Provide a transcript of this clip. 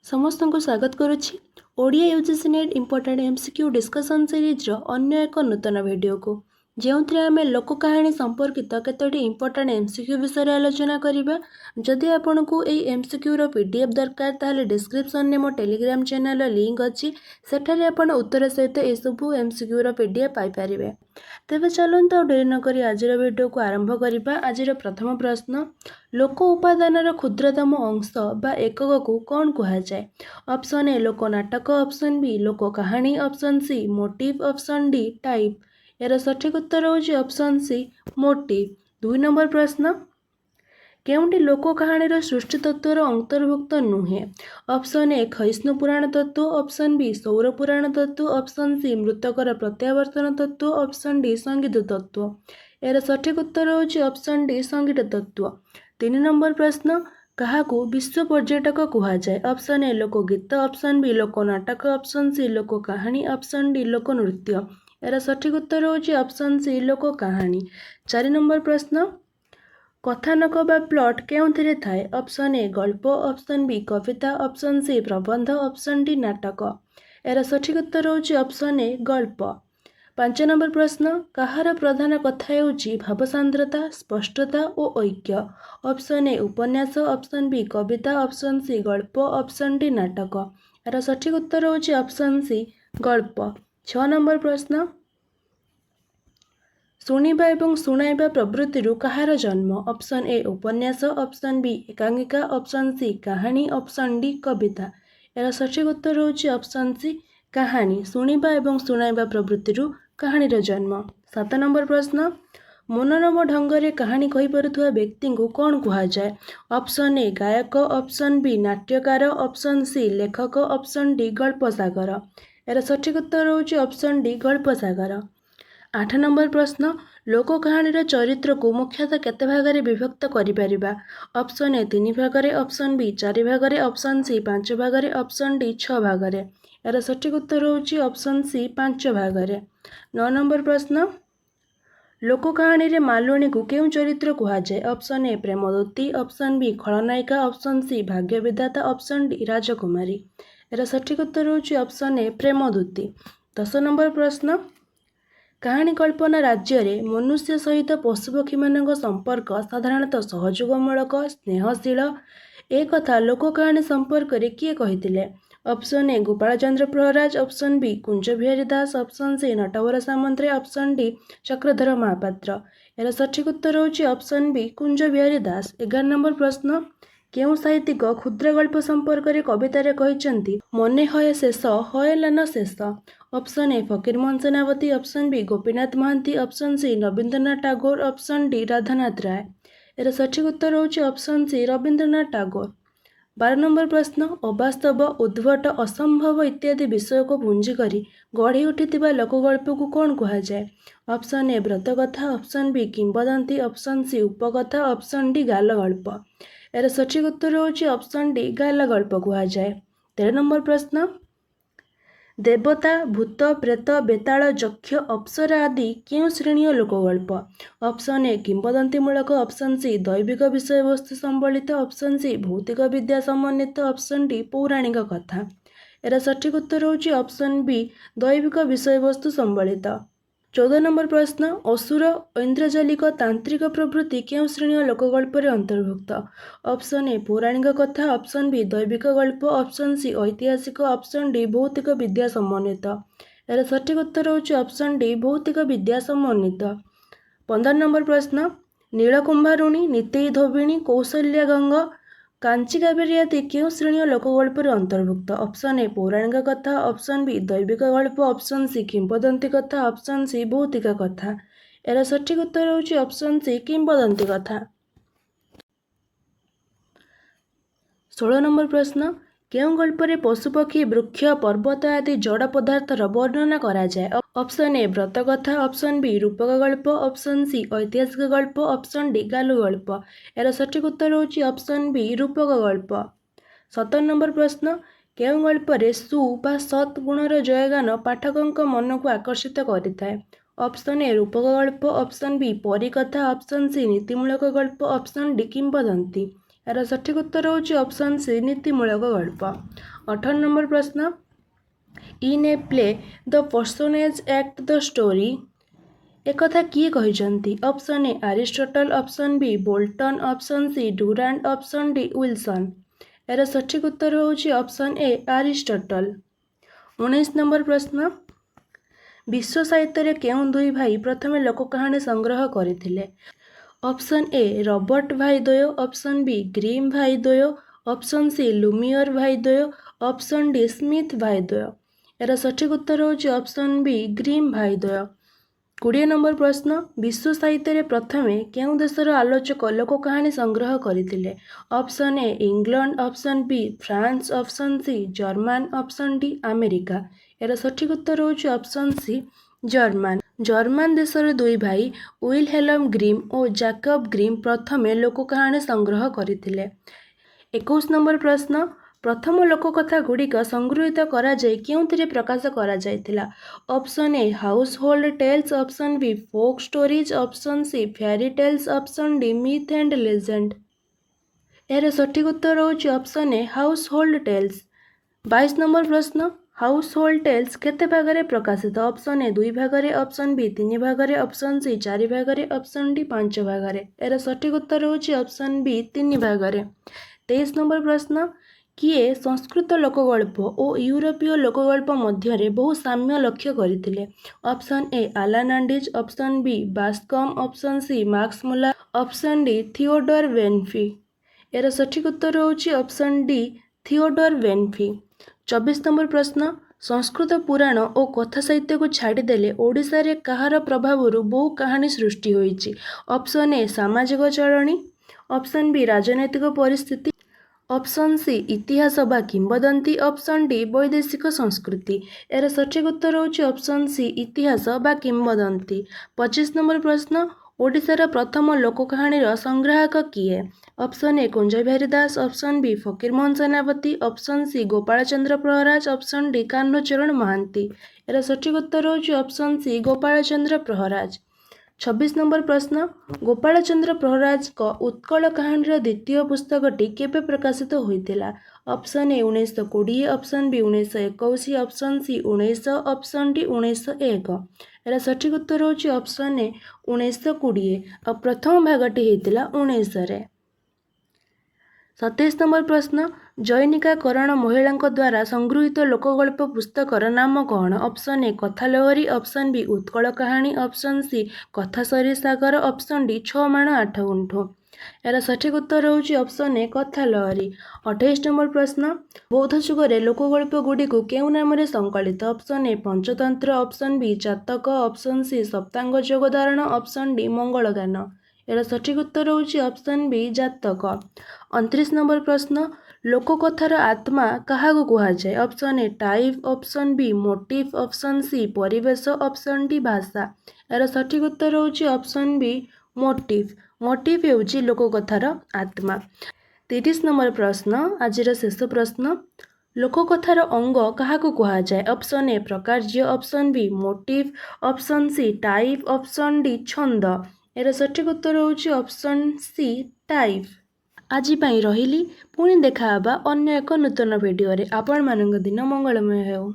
समस्त को स्वागत करुच्ची Odia UGC NET important MCQ discussion series अन्य एक नूतन वीडियो को जो आम लोक कहानी संपर्कित केतोटी इंपोर्टेंट एमसीक्यू विषय आलोचना करबा। जदि आपन को यही एमसीक्यू रो पीडीएफ दरकार ताले डिस्क्रिप्शन में मो टेलीग्राम चैनल लिंक अच्छी सेठारे आपन उत्तर सहित ए सबु एमसीक्यू रो पीडीएफ पाई परिबे। तेबे चलंतु डेरी न करी आजिर वीडियो को आरंभ करिबा। आजिर प्रथम प्रश्न, लोक उपादान क्षुद्रतम अंश बा एकक को कौन कहा जाए? ऑप्शन ए लोक नाटक, ऑप्शन बी लोक कहानी, option C motive, option D type. यार सठिक उत्तर होची ऑप्शन सी मोटिव। 2 नंबर प्रश्न, केउंटी लोक कहानीर सृष्टि तत्वर अंतर्भुक्त नुहे? ऑप्शन ए खैष्णु पुराण तत्व, ऑप्शन बी सौर पुराण तत्व, ऑप्शन सी मृतकर प्रत्यावर्तन तत्व, ऑप्शन डी संगीत तत्व। यार सठिक उत्तर होची ऑप्शन डी संगीत तत्व। 3 नंबर प्रश्न, काहाकू विश्व पर्यटक कहा जाए? ऑप्शन ए लोक गीत, ऑप्शन बी लोक नाटक, ऑप्शन सी लोक कहानी, ऑप्शन डी लोक नृत्य। यार सठिक उत्तर होची ऑप्शन सी लोक कहानी। 4 नंबर प्रश्न, कथानक बा प्लॉट केउंथिरे थाए? ऑप्शन ए गल्प, ऑप्शन बी कविता, ऑप्शन सी प्रबंध, ऑप्शन डी नाटक। यार सठिक उत्तर होची ऑप्शन ए गल्प। 5 नंबर प्रश्न, काहार प्रधान कथा हेउची भावसांद्रता, स्पष्टता और ऐक्य? ऑप्शन ए उपन्यास, ऑप्शन बी कविता, ऑप्शन सी गल्प, ऑप्शन डी नाटक। यार सठिक उत्तर होची ऑप्शन सी गल्प। 6 नंबर प्रश्न, शुणिबा एवं शुणाइबा प्रवृत्ति काहार जन्म? ऑप्शन ए उपन्यास, ऑप्शन बी एकांकिका, ऑप्शन सी कहानी, ऑप्शन डी कविता। यार सठिक उत्तर होची ऑप्शन सी कहानी। शुणिबा एवं शुणाइबा प्रवृत्ति कहानीर जन्म। 7 नंबर प्रश्न, मनोरम ढंगरे कहानी कही पारुथुवा व्यक्ति को कौन कहा जाए? ऑप्शन ए गायक, ऑप्शन बी नाट्यकार, ऑप्शन सी लेखक, ऑप्शन डी गल्प सागर। यार सठिक उत्तर होची ऑप्शन डी गल्प सागर। 8 नंबर प्रश्न, लोक कहानीर चरित्र को मुख्यतः केते भागरे विभक्त करि परिबा? ऑप्शन ए 3 भागरे, ऑप्शन बी 4 भागरे, ऑप्शन सी 5 भागरे, ऑप्शन डी 6 भागरे। यार सठिक उत्तर होची ऑप्शन सी 5 भागरे। 9 नंबर प्रश्न, लोक कहानी रे मालुणी को केउ चरित्र कहा जाए? ऑप्शन ए प्रेमदूती, ऑप्शन बी खलनायिका, ऑप्शन सी भाग्य विधाता, ऑप्शन डी राजकुमारी। यार सठिक उत्तर होची ऑप्शन ए प्रेमदूती। 10 नंबर प्रश्न, कहानी कल्पना राज्य रे मनुष्य सहित पशुपक्षी मान संपर्क साधारणतः सहयोगमूलक, स्नेहशील। एक कथा लोक कहानी संपर्क रे किए कहिथिले? Option A Gopal Chandra Praharaj, option B Kunja Bihari Das, option C Natabar Samantaray, option D Chakradhar Mohapatra. यार सठिक उत्तर होची ऑप्शन बी कुंज बिहारी दास। 11 नंबर प्रश्न, केउ साहित्यिक क्षुद्र गल्प संपर्क रे कवितारे कहिचंती मने हय शेष हयलान शेष? Option A Fakir Mohan Senapati, option B Gopinath Mohanty, option C Rabindranath Tagore, option D Radhanath Ray. यार सठिक उत्तर होची ऑप्शन सी रवींद्रनाथ टैगोर। 12 नंबर प्रश्न, अवास्तव, उद्भट, असंभव इत्यादि विषय को पुंजी करी गढ़ी उठिथिबा लोकगल्प को कौन कहा जाए? ऑप्शन ए व्रतकथा, ऑप्शन बी किंवदंती, ऑप्शन सी उपकथा, ऑप्शन डी गालगल्प। यार सठिक उत्तर होची ऑप्शन डी गालगल्प कहा जाए। 13 नंबर प्रश्न, देवता, भूत, प्रेत, बेताल, यक्ष, अप्सरा आदि क्यों श्रेणी लोकगल्प? ऑप्शन ए किंवदंतीमूलक, ऑप्शन सी दैविक विषय वस्तु संबलित, ऑप्शन सी भौतिक विद्या समन्वित, ऑप्शन डी पौराणिक कथा। यार सठिक उत्तर होची ऑप्शन बी दैविक विषय वस्तु संबलित। 14 नंबर प्रश्न, असुर, ऐन्द्रजालिक, तांत्रिक प्रवृत्ति क्यों श्रेणी लोकगल्प अंतर्भुक्त? ऑप्शन ए पौराणिक कथा, ऑप्शन बी दैविक गल्प, ऑप्शन सी ऐतिहासिक, ऑप्शन डी भौतिक विद्या समन्वित। यार सठिक उत्तर होची ऑप्शन डी भौतिक विद्या समन्वित। 15 नंबर प्रश्न, नीलकुंभारुणी, नितेई धोबिणी, कौशल्या गंगा, कांची कावेरी आदि क्यों श्रेणी लोकगल्प अंतर्भुक्त? ऑप्शन ए पौराणिक कथा, ऑप्शन बी दैविक गल्प, ऑप्शन सी किंवदंती कथा, ऑप्शन सी भौतिक कथा। यार सठिक उत्तर होची ऑप्शन सी किंवदंती कथा। 16 नंबर प्रश्न, केउं गल्परे पशुपक्षी, वृक्ष, पर्वत आदि जड़ पदार्थर वर्णना करा जाए? ऑप्शन ए व्रतकथा, ऑप्शन बी रूपक गल्प, ऑप्शन सी ऐतिहासिक गल्प, ऑप्शन डी गालु गल्प। यार सठिक उत्तर होची ऑप्शन बी रूपक गल्प। 17 नंबर प्रश्न, केउं गल्परे सु बा सत् गुणर जयगान पाठकंक मन को आकर्षित करिथाए? ऑप्शन ए रूपक गल्प, ऑप्शन बी परिकथा, ऑप्शन सी नीतिमूलक गल्प, ऑप्शन डी किंवदंती। यार सठिक उत्तर होची ऑप्शन सी नीतिमूलक गल्प। 18 नंबर प्रश्न in a play the personage act the story एकथा किए कहिसंती option A Aristotle option B Bolton option C Durand option D Wilson यार सठिक उत्तर होउची ऑप्शन ए अरिस्टोटल 19 नंबर प्रश्न विश्व साहित्य केउं दुई भाई प्रथमे लोक कहानी संग्रह करथिले ऑप्शन ए रॉबर्ट भाईद्वय ऑप्शन बी ग्रीम भाईद्वय ऑप्शन सी लुमियर भाईद्वय ऑप्शन डी स्मिथ भाईद्वय यार सठिक उत्तर होउची ऑप्शन बी ग्रीम भाईद्वय 20 नंबर प्रश्न विश्व साहित्य प्रथमे केउं देशर आलोचक लोक कहानी संग्रह करथिले option A England option B France option C German option D America यार सठिक उत्तर होउची ऑप्शन सी जर्मन देशर दुई भाई विलहेल्म ग्रीम और जैकब ग्रीम प्रथमे लोक कहानी संग्रह करथिले 21 नंबर प्रश्न प्रथम लोककथा गुड़िक संगृहीत कराई केउंथिरे प्रकाश करा जायतिला option A household tales option B folk stories option C fairy tales option D myth and legend यार सठिक उत्तर होउची option A household tales 22 नंबर प्रश्न हाउस होल्ड टेल्स केते भागरे प्रकाशित ऑप्शन ए 2 भागरे ऑप्शन बी 3 भागरे ऑप्शन सी 4 भागरे ऑप्शन डी 5 भागरे यार सठिक उत्तर होउची ऑप्शन बी 3 भागरे 23 नंबर प्रश्न किए संस्कृत लोकगल्प और यूरोपीय लोकगल्प मध्य बहु साम्य लक्ष्य करथिले option A Alan Dundes option B Bascom option C Max Muller option D Theodor Benfey यार सठिक उत्तर होउची ऑप्शन डी थियोडोर वेनफी 24 नंबर प्रश्न संस्कृत पुराण और कथा साहित्य को छाड़देले ओडिशा रे कहार प्रभाव बहु कहानी सृष्टि होईची ऑप्शन ए सामाजिक चलणी ऑप्शन बी राजनैतिक परिस्थिति ऑप्शन सी इतिहास बा किंबदंती ऑप्शन डी वैदेशिक संस्कृति यार सठिक उत्तर होउची ऑप्शन सी इतिहास बा किंबदंती 25 नंबर प्रश्न ओडिशार प्रथम लोक कहानीर संग्राहक किए option A Kunja Bihari Das option B Fakir Mohan Senapati option C Gopal Chandra Praharaj option D Kanhu Charan Mohanty यार सठिक उत्तर होउची option C Gopal Chandra Praharaj 26 number प्रश्न गोपाल चंद्र प्रहराज को उत्कल कहानीर द्वितीय पुस्तकटी केबे प्रकाशित होइतिला option A 1920 option B 1921 option C 1900 option D 1901 यार सठिक उत्तर होउची ऑप्शन ए 1920 और प्रथम भागटी होइतिला 1900 रे 27 नंबर प्रश्न जैनिका करण महिला द्वारा संगृहीत लोकगल्प पुस्तकर नाम कौन ऑप्शन ए कथा लहरी ऑप्शन बी उत्कल कहानी ऑप्शन सी कथा सरी सागर ऑप्शन डी 6 माण 8 गुंठ यार सठिक उत्तर होउची ऑप्शन ए कथा लहरी 28 नंबर प्रश्न बौद्ध जुगरे लोकगल्प गुड़ी को केउ नाम संकलित option A Panchatantra option B Jataka option C Saptanga Jogadarana option D Mangalagana यार सठिक उत्तर होउची ऑप्शन बी जातक 29 नंबर प्रश्न लोककथार आत्मा क्या कहुए option A type option B motive option C परिवेश ऑप्शन डी भाषा यार सठिक उत्तर होउची ऑप्शन बी मोटिव होउची लोककथार आत्मा 30 नंबर प्रश्न आजिर शेष प्रश्न लोककथार अंग क्या कहुए ऑप्शन ए प्रकार्य option B motive option C type option D छंद यार सठिक उत्तर होउची ऑप्शन सी टाइप आज रही पुणी देखा अन्य एक नूतन वीडियो रे आपण मानक दिन मंगलमय हो।